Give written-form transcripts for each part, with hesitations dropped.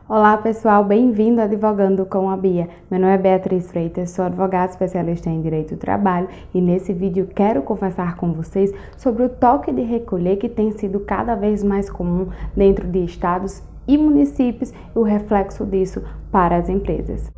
Olá pessoal, bem-vindo a Advogando com a Bia. Meu nome é Beatriz Freitas, sou advogada especialista em Direito do Trabalho e nesse vídeo quero conversar com vocês sobre o toque de recolher que tem sido cada vez mais comum dentro de estados e municípios e o reflexo disso para as empresas.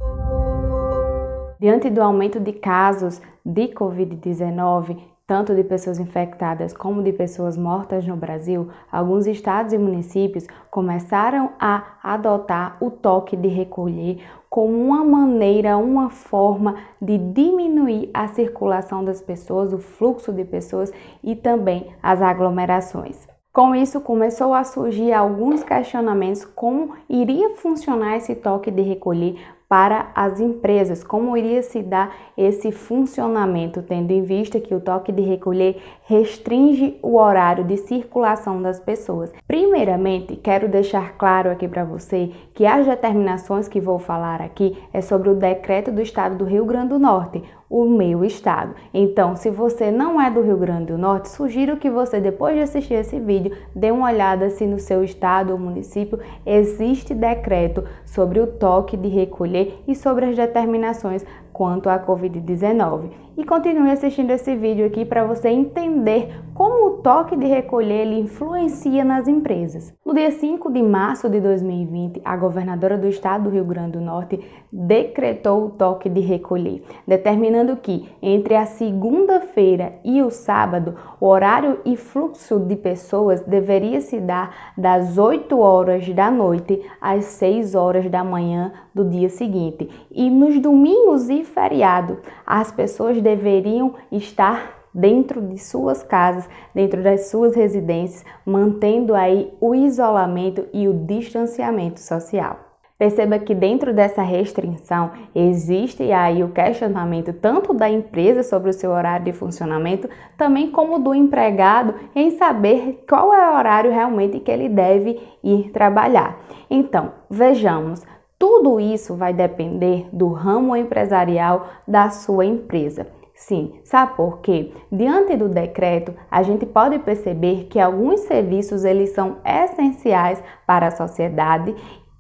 Diante do aumento de casos de Covid-19, tanto de pessoas infectadas como de pessoas mortas no Brasil, alguns estados e municípios começaram a adotar o toque de recolher como uma maneira, uma forma de diminuir a circulação das pessoas, o fluxo de pessoas e também as aglomerações. Com isso, começou a surgir alguns questionamentos como iria funcionar esse toque de recolher para as empresas, como iria se dar esse funcionamento, tendo em vista que o toque de recolher restringe o horário de circulação das pessoas. Primeiramente, quero deixar claro aqui para você que as determinações que vou falar aqui é sobre o decreto do estado do Rio Grande do Norte, o meu estado. Então, se você não é do Rio Grande do Norte, sugiro que você, depois de assistir esse vídeo, dê uma olhada se no seu estado ou município existe decreto sobre o toque de recolher e sobre as determinações quanto à Covid-19. E continue assistindo esse vídeo aqui para você entender como o toque de recolher ele influencia nas empresas. No dia 5 de março de 2020, a governadora do estado do Rio Grande do Norte decretou o toque de recolher, determinando que entre a segunda-feira e o sábado, o horário e fluxo de pessoas deveria se dar das 8 horas da noite às 6 horas da manhã do dia seguinte. E nos domingos e feriados, as pessoas deveriam estar dentro de suas casas, dentro das suas residências, mantendo aí o isolamento e o distanciamento social. Perceba que dentro dessa restrição existe aí o questionamento tanto da empresa sobre o seu horário de funcionamento, também como do empregado em saber qual é o horário realmente que ele deve ir trabalhar. Então, vejamos, tudo isso vai depender do ramo empresarial da sua empresa. Sim, sabe por quê? Diante do decreto, a gente pode perceber que alguns serviços eles são essenciais para a sociedade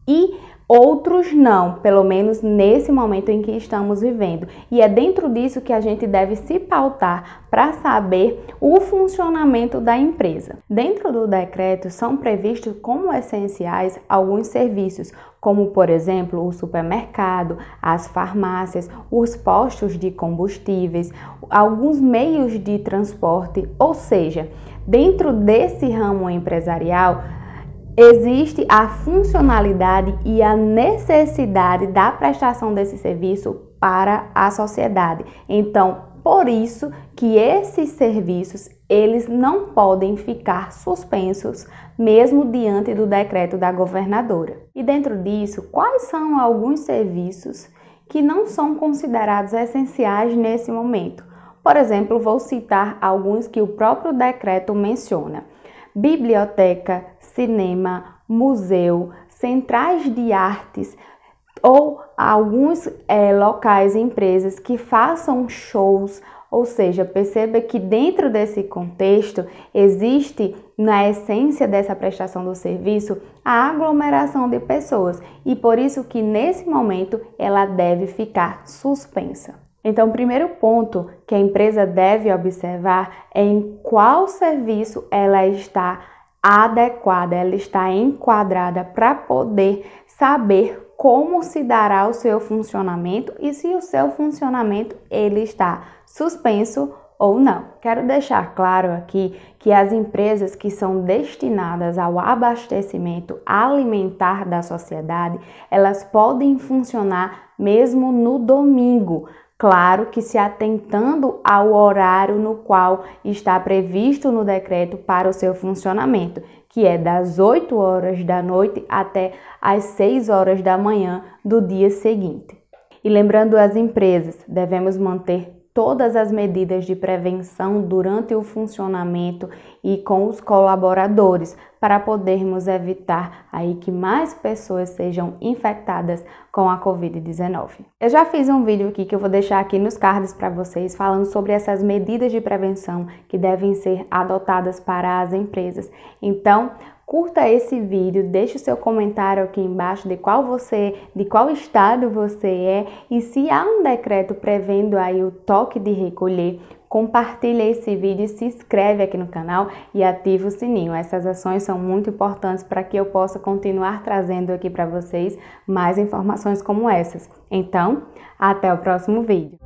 e outros não, pelo menos nesse momento em que estamos vivendo. E é dentro disso que a gente deve se pautar para saber o funcionamento da empresa. Dentro do decreto são previstos como essenciais alguns serviços, como por exemplo o supermercado, as farmácias, os postos de combustíveis, alguns meios de transporte, ou seja, dentro desse ramo empresarial, existe a funcionalidade e a necessidade da prestação desse serviço para a sociedade. Então, por isso que esses serviços, eles não podem ficar suspensos, mesmo diante do decreto da governadora. E dentro disso, quais são alguns serviços que não são considerados essenciais nesse momento? Por exemplo, vou citar alguns que o próprio decreto menciona: biblioteca, cinema, museu, centrais de artes ou alguns locais e empresas que façam shows, ou seja, perceba que dentro desse contexto existe na essência dessa prestação do serviço a aglomeração de pessoas e por isso que nesse momento ela deve ficar suspensa. Então, o primeiro ponto que a empresa deve observar é em qual serviço ela está adequada, ela está enquadrada para poder saber como se dará o seu funcionamento e se o seu funcionamento ele está suspenso ou não. Quero deixar claro aqui que as empresas que são destinadas ao abastecimento alimentar da sociedade, elas podem funcionar mesmo no domingo. Claro que se atentando ao horário no qual está previsto no decreto para o seu funcionamento, que é das 8 horas da noite até as 6 horas da manhã do dia seguinte. E lembrando as empresas, devemos manter todas as medidas de prevenção durante o funcionamento e com os colaboradores para podermos evitar aí que mais pessoas sejam infectadas com a Covid-19. Eu já fiz um vídeo aqui que eu vou deixar aqui nos cards para vocês falando sobre essas medidas de prevenção que devem ser adotadas para as empresas. Então, Curta esse vídeo, deixe o seu comentário aqui embaixo de qual estado você é e se há um decreto prevendo aí o toque de recolher, compartilhe esse vídeo, se inscreve aqui no canal e ativa o sininho. Essas ações são muito importantes para que eu possa continuar trazendo aqui para vocês mais informações como essas. Então, até o próximo vídeo.